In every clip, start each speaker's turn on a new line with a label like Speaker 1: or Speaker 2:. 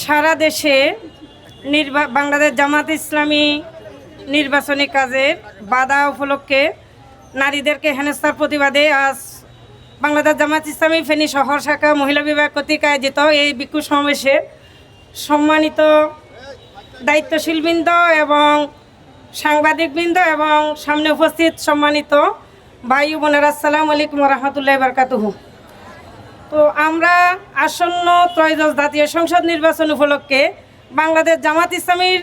Speaker 1: সারা দেশে বাংলাদেশ জামাত ইসলামী নির্বাচনী কাজের বাধা উপলক্ষে নারীদেরকে হেনস্থার প্রতিবাদে আজ বাংলাদেশ জামাত ইসলামী ফেনী শহর শাখা মহিলা বিভাগ কর্তৃক আয়োজিত এই বিক্ষোভ সমাবেশে সম্মানিত দায়িত্বশীলবৃন্দ এবং সাংবাদিকবৃন্দ এবং সামনে উপস্থিত সম্মানিত ভাই বোনেরা, আসসালামু আলাইকুম রহমতুল্লাহি বারাকাতুহু। তো আমরা আসন্ন ত্রয়োদশ জাতীয় সংসদ নির্বাচন উপলক্ষে বাংলাদেশ জামাত ইসলামীর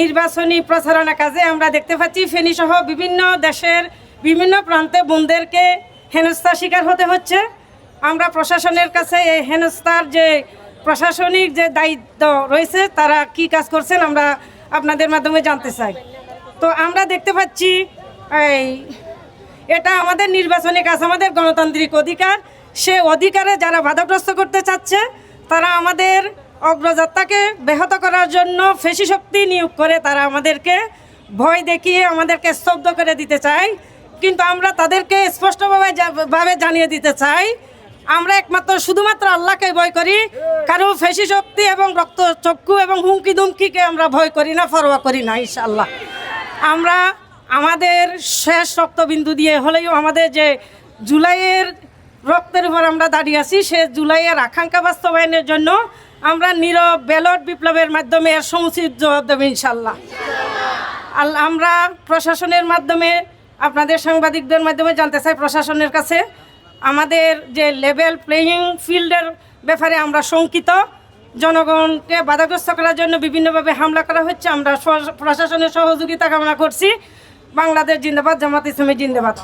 Speaker 1: নির্বাচনী প্রচারণা কাজে আমরা দেখতে পাচ্ছি ফেনীসহ বিভিন্ন দেশের বিভিন্ন প্রান্তে বোনদেরকে হেনস্থার শিকার হতে হচ্ছে। আমরা প্রশাসনের কাছে এই হেনস্থার যে প্রশাসনিক যে দায়িত্ব রয়েছে তারা কি কাজ করছেন আমরা আপনাদের মাধ্যমে জানতে চাই। তো আমরা দেখতে পাচ্ছি এটা আমাদের নির্বাচনী কাজ, আমাদের গণতান্ত্রিক অধিকার। সে অধিকারে যারা বাধাগ্রস্ত করতে চাচ্ছে তারা আমাদের অগ্রযাত্রাকে ব্যাহত করার জন্য ফেসি শক্তি নিয়োগ করে তারা আমাদেরকে ভয় দেখিয়ে আমাদেরকে স্তব্ধ করে দিতে চায়। কিন্তু আমরা তাদেরকে স্পষ্টভাবে জানিয়ে দিতে চাই আমরা একমাত্র শুধুমাত্র আল্লাহকে ভয় করি, কারণ ফেসি শক্তি এবং রক্ত চক্ষু এবং হুমকি ধুমকিকে আমরা ভয় করি না, পরোয়া করি না। ইনশাআল্লাহ আমরা আমাদের শেষ রক্তবিন্দু দিয়ে হলেও আমাদের যে জুলাইয়ের রক্তের উপর আমরা দাঁড়িয়ে আছি, সে জুলাইয়ের আকাঙ্ক্ষা বাস্তবায়নের জন্য আমরা নীরব ব্যালট বিপ্লবের মাধ্যমে এর সমুচিত জবাব দেব ইনশাআল্লাহ। আমরা প্রশাসনের মাধ্যমে আপনাদের সাংবাদিকদের মাধ্যমে জানতে চাই প্রশাসনের কাছে আমাদের যে লেভেল প্লেয়িং ফিল্ডের ব্যাপারে আমরা শঙ্কিত। জনগণকে বাধাগ্রস্ত করার জন্য বিভিন্নভাবে হামলা করা হচ্ছে। আমরা প্রশাসনের সহযোগিতা কামনা করছি। বাংলাদেশ জিন্দাবাদ, জামাত ইসলামী জিন্দাবাদ।